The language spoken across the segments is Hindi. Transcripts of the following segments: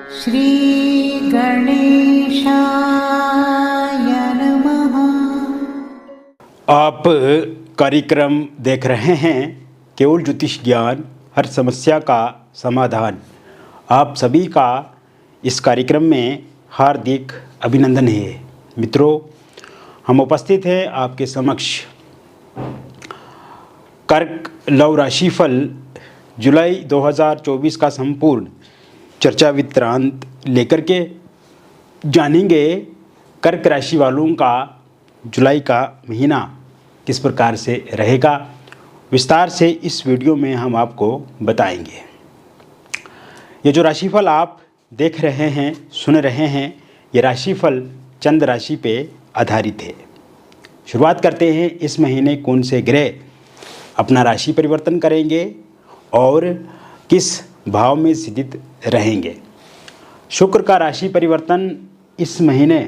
श्री गणेशाय नमः। आप कार्यक्रम देख रहे हैं केवल ज्योतिष ज्ञान, हर समस्या का समाधान। आप सभी का इस कार्यक्रम में हार्दिक अभिनंदन है। मित्रों, हम उपस्थित हैं आपके समक्ष कर्क लव राशिफल जुलाई 2024 का संपूर्ण चर्चा वृत्तांत लेकर के जानेंगे कर्क राशि वालों का जुलाई का महीना किस प्रकार से रहेगा। विस्तार से इस वीडियो में हम आपको बताएंगे। ये जो राशिफल आप देख रहे हैं, सुन रहे हैं, ये राशिफल चंद्र राशि पे आधारित है। शुरुआत करते हैं इस महीने कौन से ग्रह अपना राशि परिवर्तन करेंगे और किस भाव में स्थित रहेंगे। शुक्र का राशि परिवर्तन इस महीने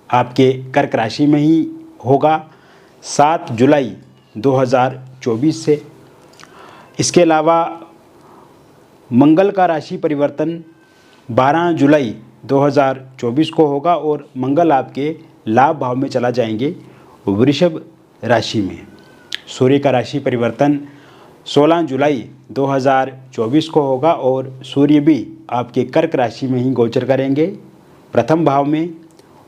आपके कर्क राशि में ही होगा 7 जुलाई 2024 से। इसके अलावा मंगल का राशि परिवर्तन 12 जुलाई 2024 को होगा और मंगल आपके लाभ भाव में चला जाएंगे वृषभ राशि में। सूर्य का राशि परिवर्तन 16 जुलाई 2024 को होगा और सूर्य भी आपके कर्क राशि में ही गोचर करेंगे प्रथम भाव में।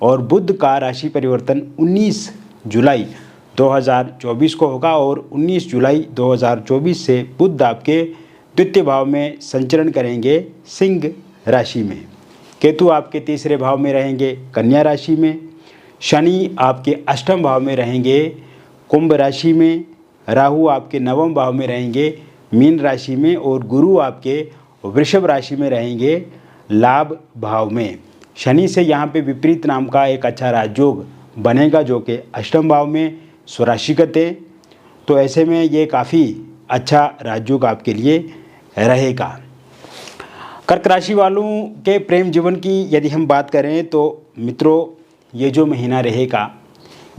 और बुध का राशि परिवर्तन 19 जुलाई 2024 को होगा और 19 जुलाई 2024 से बुध आपके द्वितीय भाव में संचरण करेंगे सिंह राशि में। केतु आपके तीसरे भाव में रहेंगे कन्या राशि में। शनि आपके अष्टम भाव में रहेंगे कुंभ राशि में। राहु आपके नवम भाव में रहेंगे मीन राशि में और गुरु आपके वृषभ राशि में रहेंगे लाभ भाव में। शनि से यहाँ पे विपरीत नाम का एक अच्छा राजयोग बनेगा जो कि अष्टम भाव में स्वराशिगत है। तो ऐसे में ये काफ़ी अच्छा राजयोग आपके लिए रहेगा। कर्क राशि वालों के प्रेम जीवन की यदि हम बात करें तो मित्रों, ये जो महीना रहेगा,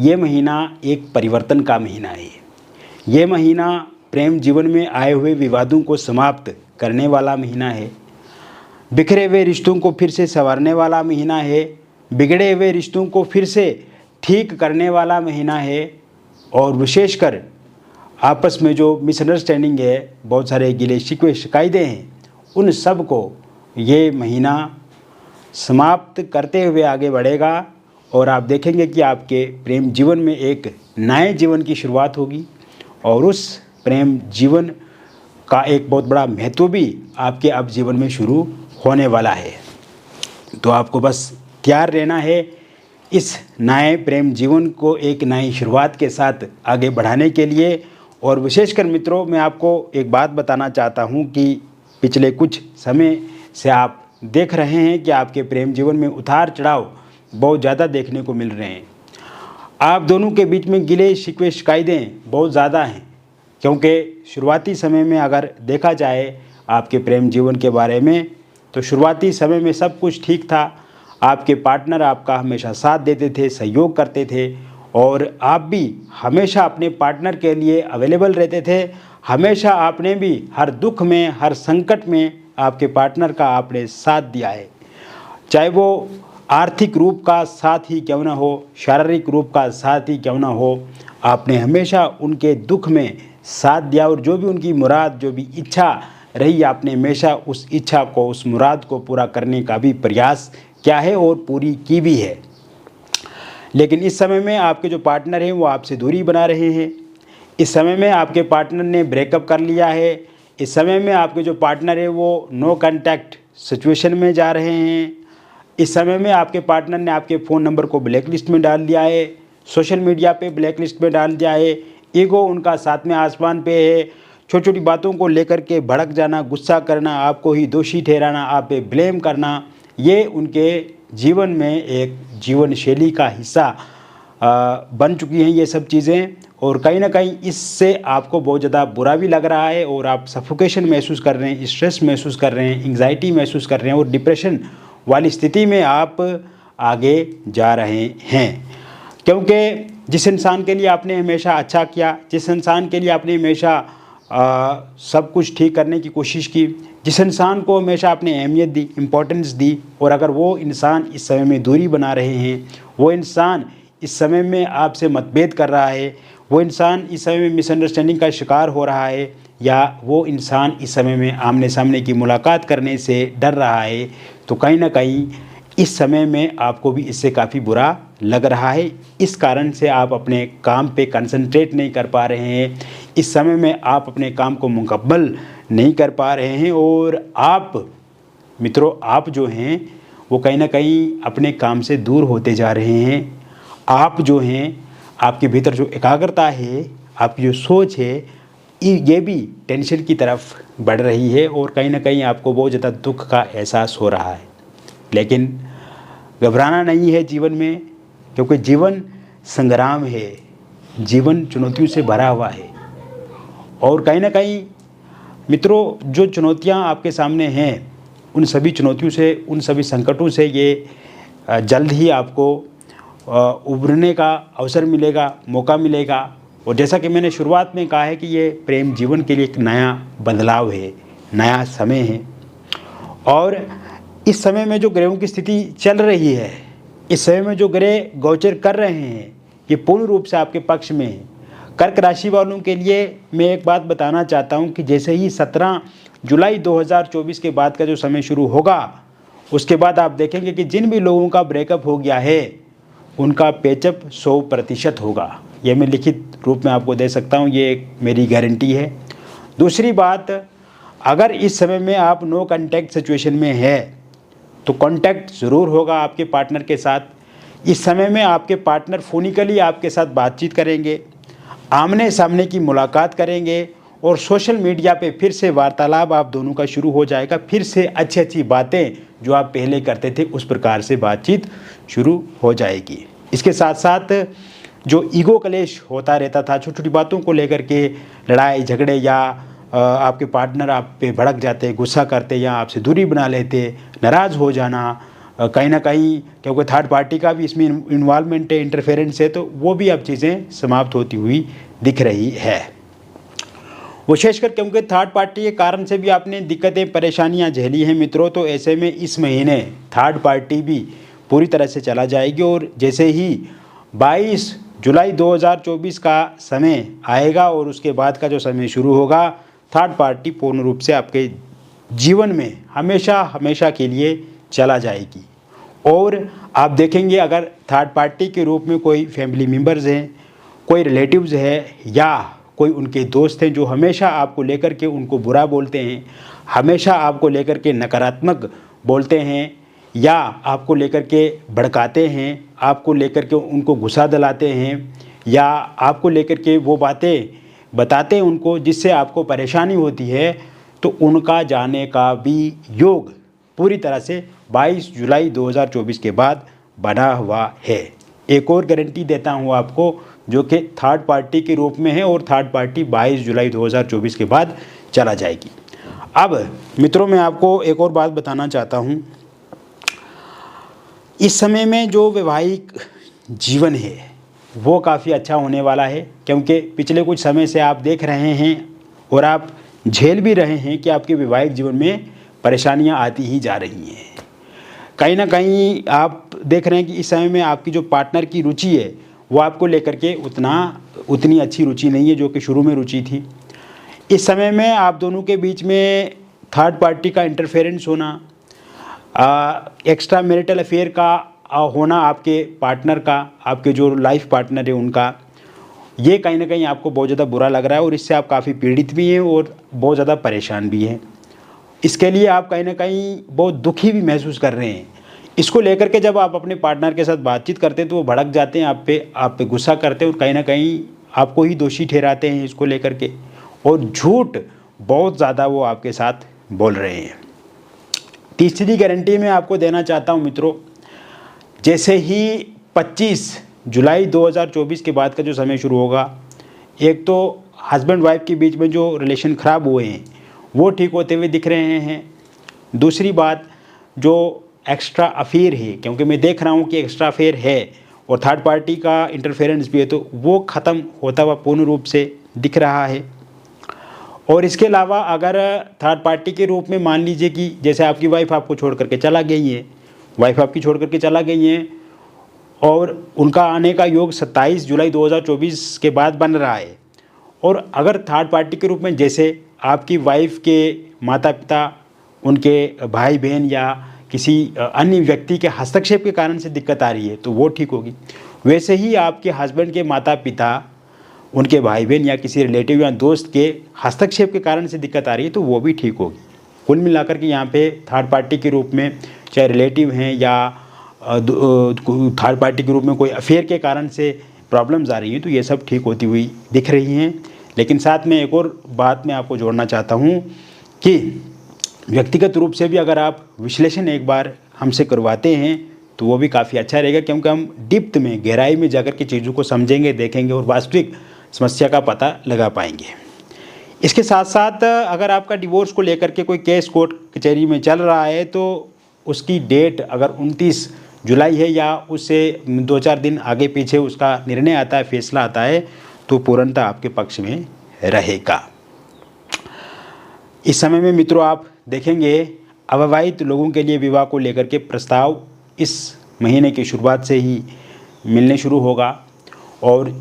ये महीना एक परिवर्तन का महीना है। ये महीना प्रेम जीवन में आए हुए विवादों को समाप्त करने वाला महीना है। बिखरे हुए रिश्तों को फिर से संवारने वाला महीना है। बिगड़े हुए रिश्तों को फिर से ठीक करने वाला महीना है। और विशेषकर आपस में जो मिसअंडरस्टैंडिंग है, बहुत सारे गिले शिकवे शिकायतें हैं, उन सब को ये महीना समाप्त करते हुए आगे बढ़ेगा। और आप देखेंगे कि आपके प्रेम जीवन में एक नए जीवन की शुरुआत होगी और उस प्रेम जीवन का एक बहुत बड़ा महत्व भी आपके अब जीवन में शुरू होने वाला है। तो आपको बस तैयार रहना है इस नए प्रेम जीवन को एक नई शुरुआत के साथ आगे बढ़ाने के लिए। और विशेषकर मित्रों, मैं आपको एक बात बताना चाहता हूं कि पिछले कुछ समय से आप देख रहे हैं कि आपके प्रेम जीवन में उतार चढ़ाव बहुत ज़्यादा देखने को मिल रहे हैं। आप दोनों के बीच में गिले शिकवे शिकायतें बहुत ज़्यादा हैं, क्योंकि शुरुआती समय में अगर देखा जाए आपके प्रेम जीवन के बारे में तो शुरुआती समय में सब कुछ ठीक था। आपके पार्टनर आपका हमेशा साथ देते थे, सहयोग करते थे और आप भी हमेशा अपने पार्टनर के लिए अवेलेबल रहते थे। हमेशा आपने भी हर दुख में, हर संकट में आपके पार्टनर का आपने साथ दिया है, चाहे वो आर्थिक रूप का साथ ही क्यों ना हो, शारीरिक रूप का साथ ही क्यों ना हो। आपने हमेशा उनके दुख में साथ दिया और जो भी उनकी मुराद, जो भी इच्छा रही, आपने हमेशा उस इच्छा को, उस मुराद को पूरा करने का भी प्रयास किया है और पूरी की भी है। लेकिन इस समय में आपके जो पार्टनर हैं वो आपसे दूरी बना रहे हैं। इस समय में आपके पार्टनर ने ब्रेकअप कर लिया है। इस समय में आपके जो पार्टनर है वो नो कांटेक्ट सिचुएशन में जा रहे हैं। इस समय में आपके पार्टनर ने आपके फ़ोन नंबर को ब्लैक लिस्ट में डाल दिया है, सोशल मीडिया पे ब्लैक लिस्ट में डाल दिया है। ईगो उनका साथ में आसमान पे है। छोटी छोटी बातों को लेकर के भड़क जाना, गुस्सा करना, आपको ही दोषी ठहराना, आप पे ब्लेम करना, ये उनके जीवन में एक जीवन शैली का हिस्सा बन चुकी हैं ये सब चीज़ें। और कहीं ना कहीं इससे आपको बहुत ज़्यादा बुरा भी लग रहा है और आप सफोकेशन महसूस कर रहे हैं, स्ट्रेस महसूस कर रहे हैं, एंग्जाइटी महसूस कर रहे हैं और डिप्रेशन वाली स्थिति में आप आगे जा रहे हैं। क्योंकि जिस इंसान के लिए आपने हमेशा अच्छा किया, जिस इंसान के लिए आपने हमेशा सब कुछ ठीक करने की कोशिश की, जिस इंसान को हमेशा आपने अहमियत दी, इम्पोर्टेंस दी, और अगर वो इंसान इस समय में दूरी बना रहे हैं, वो इंसान इस समय में आपसे मतभेद कर रहा है, वो इंसान इस समय में मिसअंडरस्टैंडिंग का शिकार हो रहा है, या वो इंसान इस समय में आमने सामने की मुलाकात करने से डर रहा है, तो कहीं ना कहीं इस समय में आपको भी इससे काफ़ी बुरा लग रहा है। इस कारण से आप अपने काम पे कंसंट्रेट नहीं कर पा रहे हैं, इस समय में आप अपने काम को मुकम्मल नहीं कर पा रहे हैं, और आप मित्रों, आप जो हैं वो कहीं ना कहीं अपने काम से दूर होते जा रहे हैं। आप जो हैं, आपके भीतर जो एकाग्रता है, आपकी जो सोच है, ये भी टेंशन की तरफ बढ़ रही है, और कहीं ना कहीं आपको बहुत ज़्यादा दुख का एहसास हो रहा है। लेकिन घबराना नहीं है जीवन में, क्योंकि जीवन संग्राम है, जीवन चुनौतियों से भरा हुआ है। और कहीं ना कहीं मित्रों, जो चुनौतियां आपके सामने हैं, उन सभी चुनौतियों से, उन सभी संकटों से ये जल्द ही आपको उभरने का अवसर मिलेगा, मौका मिलेगा। और जैसा कि मैंने शुरुआत में कहा है कि ये प्रेम जीवन के लिए एक नया बदलाव है, नया समय है। और इस समय में जो ग्रहों की स्थिति चल रही है, इस समय में जो ग्रह गोचर कर रहे हैं, ये पूर्ण रूप से आपके पक्ष में है। कर्क राशि वालों के लिए मैं एक बात बताना चाहता हूं कि जैसे ही 17 जुलाई 2024 के बाद का जो समय शुरू होगा, उसके बाद आप देखेंगे कि जिन भी लोगों का ब्रेकअप हो गया है, उनका पेचअप 100% होगा। यह मैं लिखित रूप में आपको दे सकता हूं, ये एक मेरी गारंटी है। दूसरी बात, अगर इस समय में आप नो कॉन्टैक्ट सिचुएशन में है, तो कांटेक्ट ज़रूर होगा आपके पार्टनर के साथ। इस समय में आपके पार्टनर फोनिकली आपके साथ बातचीत करेंगे, आमने सामने की मुलाकात करेंगे, और सोशल मीडिया पे फिर से वार्तालाप आप दोनों का शुरू हो जाएगा। फिर से अच्छी अच्छी बातें जो आप पहले करते थे, उस प्रकार से बातचीत शुरू हो जाएगी। इसके साथ साथ जो ईगो क्लेश होता रहता था, छोटी छोटी बातों को लेकर के लड़ाई झगड़े, या आपके पार्टनर आप पे भड़क जाते, गुस्सा करते, या आपसे दूरी बना लेते, नाराज़ हो जाना, कहीं ना कहीं क्योंकि थर्ड पार्टी का भी इसमें इन्वॉल्वमेंट है, इंटरफेरेंस है, तो वो भी अब चीज़ें समाप्त होती हुई दिख रही है। विशेषकर क्योंकि थर्ड पार्टी के कारण से भी आपने दिक्कतें परेशानियां झेली हैं मित्रों, तो ऐसे में इस महीने थर्ड पार्टी भी पूरी तरह से चला जाएगी। और जैसे ही 22 जुलाई 2024 का समय आएगा और उसके बाद का जो समय शुरू होगा, थर्ड पार्टी पूर्ण रूप से आपके जीवन में हमेशा हमेशा के लिए चला जाएगी। और आप देखेंगे, अगर थर्ड पार्टी के रूप में कोई फैमिली मेम्बर्स हैं, कोई रिलेटिव्स है, या कोई उनके दोस्त हैं जो हमेशा आपको लेकर के उनको बुरा बोलते हैं, हमेशा आपको लेकर के नकारात्मक बोलते हैं, या आपको लेकर के भड़काते हैं, आपको लेकर के उनको गुस्सा दिलाते हैं, या आपको लेकर के वो बातें बताते हैं उनको जिससे आपको परेशानी होती है, तो उनका जाने का भी योग पूरी तरह से 22 जुलाई 2024 के बाद बना हुआ है। एक और गारंटी देता हूँ आपको, जो कि थर्ड पार्टी के रूप में है, और थर्ड पार्टी 22 जुलाई 2024 के बाद चला जाएगी। अब मित्रों, मैं आपको एक और बात बताना चाहता हूँ। इस समय में जो वैवाहिक जीवन है वो काफ़ी अच्छा होने वाला है, क्योंकि पिछले कुछ समय से आप देख रहे हैं और आप झेल भी रहे हैं कि आपके वैवाहिक जीवन में परेशानियां आती ही जा रही हैं। कहीं ना कहीं आप देख रहे हैं कि इस समय में आपकी जो पार्टनर की रुचि है वो आपको लेकर के उतनी अच्छी रुचि नहीं है जो कि शुरू में रुचि थी। इस समय में आप दोनों के बीच में थर्ड पार्टी का इंटरफेरेंस होना, एक्स्ट्रा मैरिटल अफेयर का होना, आपके पार्टनर का, आपके जो लाइफ पार्टनर है उनका, ये कहीं ना कहीं आपको बहुत ज़्यादा बुरा लग रहा है, और इससे आप काफ़ी पीड़ित भी हैं और बहुत ज़्यादा परेशान भी हैं। इसके लिए आप कहीं ना कहीं बहुत दुखी भी महसूस कर रहे हैं। इसको लेकर के जब आप अपने पार्टनर के साथ बातचीत करते हैं तो वो भड़क जाते हैं, आप पे गुस्सा करते हैं, और कहीं ना कहीं आपको ही दोषी ठहराते हैं इसको लेकर के, और झूठ बहुत ज़्यादा वो आपके साथ बोल रहे हैं। तीसरी गारंटी मैं आपको देना चाहता हूँ मित्रों, जैसे ही 25 जुलाई 2024 के बाद का जो समय शुरू होगा, एक तो हस्बैंड वाइफ के बीच में जो रिलेशन ख़राब हुए हैं वो ठीक होते हुए दिख रहे हैं। दूसरी बात, जो एक्स्ट्रा अफेयर है, क्योंकि मैं देख रहा हूँ कि एक्स्ट्रा अफेयर है और थर्ड पार्टी का इंटरफेरेंस भी है, तो वो ख़त्म होता हुआ पूर्ण रूप से दिख रहा है। और इसके अलावा अगर थर्ड पार्टी के रूप में मान लीजिए कि जैसे आपकी वाइफ आपको छोड़ करके चला गई है, वाइफ आपकी छोड़ करके चला गई हैं और उनका आने का योग 27 जुलाई 2024 के बाद बन रहा है। और अगर थर्ड पार्टी के रूप में जैसे आपकी वाइफ के माता पिता, उनके भाई बहन या किसी अन्य व्यक्ति के हस्तक्षेप के कारण से दिक्कत आ रही है तो वो ठीक होगी। वैसे ही आपके हस्बैंड के माता पिता, उनके भाई बहन या किसी रिलेटिव या दोस्त के हस्तक्षेप के कारण से दिक्कत आ रही है तो वो भी ठीक होगी। कुल मिलाकर के यहाँ पे थर्ड पार्टी के रूप में चाहे रिलेटिव हैं या थर्ड पार्टी के रूप में कोई अफेयर के कारण से प्रॉब्लम्स आ रही हैं तो ये सब ठीक होती हुई दिख रही हैं। लेकिन साथ में एक और बात मैं आपको जोड़ना चाहता हूँ कि व्यक्तिगत रूप से भी अगर आप विश्लेषण एक बार हमसे करवाते हैं तो वो भी काफ़ी अच्छा रहेगा, क्योंकि हम डिप्थ में गहराई में जाकर के चीज़ों को समझेंगे, देखेंगे और वास्तविक समस्या का पता लगा पाएंगे। इसके साथ साथ अगर आपका डिवोर्स को लेकर के कोई केस कोर्ट कचहरी में चल रहा है तो उसकी डेट अगर 29 जुलाई है या उससे 2-4 दिन आगे पीछे उसका निर्णय आता है, फैसला आता है तो पूर्णतः आपके पक्ष में रहेगा। इस समय में मित्रों आप देखेंगे अविवाहित लोगों के लिए विवाह को लेकर के प्रस्ताव इस महीने की शुरुआत से ही मिलने शुरू होगा और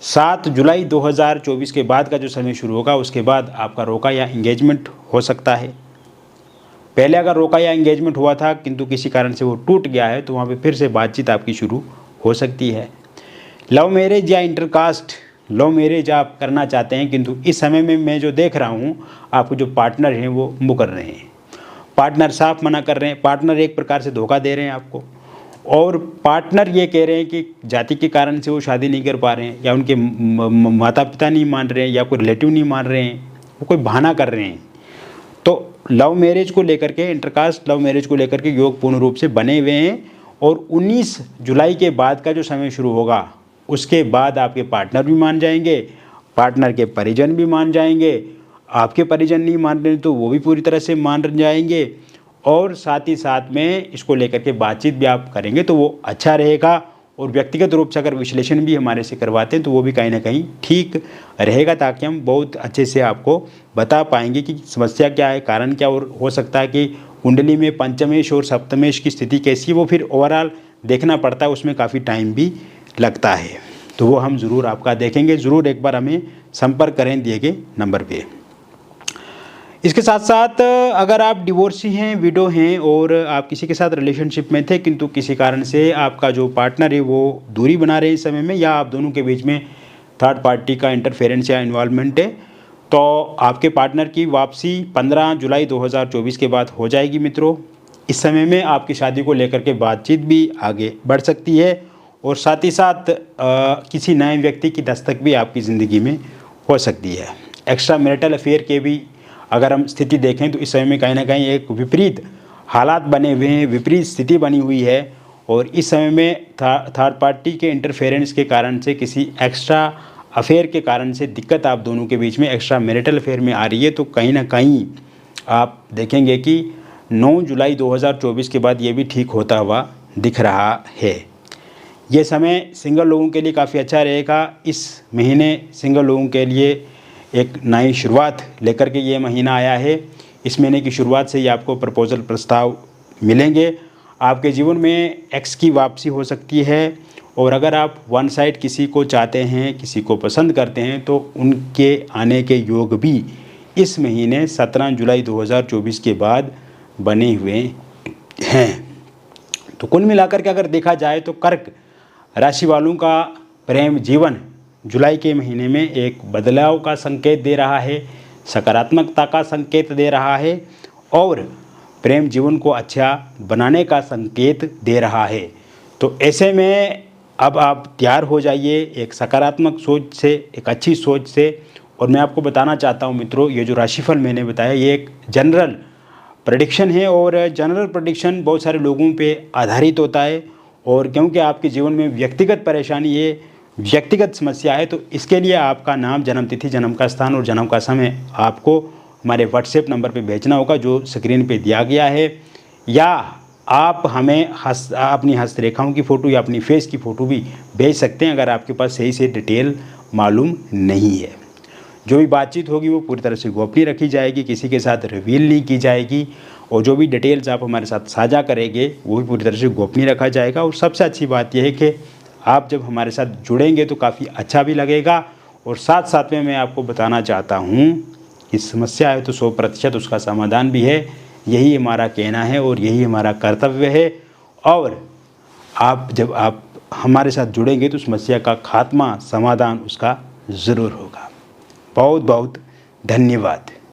7 जुलाई 2024 के बाद का जो समय शुरू होगा उसके बाद आपका रोका या एंगेजमेंट हो सकता है। पहले अगर रोका या एंगेजमेंट हुआ था किंतु किसी कारण से वो टूट गया है तो वहाँ पे फिर से बातचीत आपकी शुरू हो सकती है। लव मैरिज या इंटरकास्ट लव मैरिज आप करना चाहते हैं किंतु इस समय में मैं जो देख रहा हूँ आपको जो पार्टनर हैं वो मुकर रहे हैं, पार्टनर साफ मना कर रहे हैं, पार्टनर एक प्रकार से धोखा दे रहे हैं आपको और पार्टनर ये कह रहे हैं कि जाति के कारण से वो शादी नहीं कर पा रहे हैं या उनके माता पिता नहीं मान रहे हैं या कोई रिलेटिव नहीं मान रहे हैं, वो कोई बहाना कर रहे हैं। तो लव मैरिज को लेकर के, इंटरकास्ट लव मैरिज को लेकर के योग पूर्ण रूप से बने हुए हैं और 19 जुलाई के बाद का जो समय शुरू होगा उसके बाद आपके पार्टनर भी मान जाएंगे, पार्टनर के परिजन भी मान जाएंगे, आपके परिजन नहीं मान रहे तो वो भी पूरी तरह से मान जाएंगे और साथ ही साथ में इसको लेकर के बातचीत भी आप करेंगे तो वो अच्छा रहेगा। और व्यक्तिगत रूप से अगर विश्लेषण भी हमारे से करवाते हैं तो वो भी कहीं ना कहीं ठीक रहेगा, ताकि हम बहुत अच्छे से आपको बता पाएंगे कि समस्या क्या है, कारण क्या, और हो सकता है कि कुंडली में पंचमेश और सप्तमेश की स्थिति कैसी है वो फिर ओवरऑल देखना पड़ता है, उसमें काफ़ी टाइम भी लगता है। तो वो हम ज़रूर आपका देखेंगे, ज़रूर एक बार हमें संपर्क करें दिए गए नंबर पे। इसके साथ साथ अगर आप डिवोर्सी हैं, विडो हैं और आप किसी के साथ रिलेशनशिप में थे किंतु किसी कारण से आपका जो पार्टनर है वो दूरी बना रहे हैं इस समय में या आप दोनों के बीच में थर्ड पार्टी का इंटरफेरेंस या इन्वॉल्वमेंट है तो आपके पार्टनर की वापसी 15 जुलाई 2024 के बाद हो जाएगी मित्रों। इस समय में आपकी शादी को लेकर के बातचीत भी आगे बढ़ सकती है और साथ ही साथ किसी नए व्यक्ति की दस्तक भी आपकी ज़िंदगी में हो सकती है। एक्स्ट्रा मैरिटल अफेयर के भी अगर हम स्थिति देखें तो इस समय में कहीं ना कहीं एक विपरीत हालात बने हुए हैं, विपरीत स्थिति बनी हुई है और इस समय में थर्ड पार्टी के इंटरफेरेंस के कारण से, किसी एक्स्ट्रा अफेयर के कारण से दिक्कत आप दोनों के बीच में एक्स्ट्रा मैरिटल अफेयर में आ रही है। तो कहीं ना कहीं आप देखेंगे कि 9 जुलाई 2024 के बाद ये भी ठीक होता हुआ दिख रहा है। ये समय सिंगल लोगों के लिए काफ़ी अच्छा रहेगा। इस महीने सिंगल लोगों के लिए एक नई शुरुआत लेकर के ये महीना आया है। इस महीने की शुरुआत से ही आपको प्रपोजल प्रस्ताव मिलेंगे। आपके जीवन में एक्स की वापसी हो सकती है और अगर आप वन साइड किसी को चाहते हैं, किसी को पसंद करते हैं तो उनके आने के योग भी इस महीने 17 जुलाई 2024 के बाद बने हुए हैं। तो कुल मिलाकर के अगर देखा जाए तो कर्क राशि वालों का प्रेम जीवन जुलाई के महीने में एक बदलाव का संकेत दे रहा है, सकारात्मकता का संकेत दे रहा है और प्रेम जीवन को अच्छा बनाने का संकेत दे रहा है। तो ऐसे में अब आप तैयार हो जाइए एक सकारात्मक सोच से, एक अच्छी सोच से। और मैं आपको बताना चाहता हूं मित्रों, ये जो राशिफल मैंने बताया ये एक जनरल प्रेडिक्शन है और जनरल प्रेडिक्शन बहुत सारे लोगों पे आधारित होता है और क्योंकि आपके जीवन में व्यक्तिगत परेशानी है, व्यक्तिगत समस्या है तो इसके लिए आपका नाम, जन्म तिथि, जन्म का स्थान और जन्म का समय आपको हमारे व्हाट्सएप नंबर पे भेजना होगा जो स्क्रीन पे दिया गया है, या आप हमें अपनी हस्तरेखाओं की फ़ोटो या अपनी फेस की फ़ोटो भी भेज सकते हैं अगर आपके पास सही से डिटेल मालूम नहीं है। जो भी बातचीत होगी वो पूरी तरह से गोपनीय रखी जाएगी, किसी के साथ रिवील नहीं की जाएगी, और जो भी डिटेल्स आप हमारे साथ साझा करेंगे वो भी पूरी तरह से गोपनीय रखा जाएगा। और सबसे अच्छी बात यह है कि आप जब हमारे साथ जुड़ेंगे तो काफ़ी अच्छा भी लगेगा। और साथ साथ में मैं आपको बताना चाहता हूँ कि समस्या है तो 100% उसका समाधान भी है, यही हमारा कहना है और यही हमारा कर्तव्य है। और जब आप हमारे साथ जुड़ेंगे तो समस्या का खात्मा, समाधान उसका ज़रूर होगा। बहुत बहुत धन्यवाद।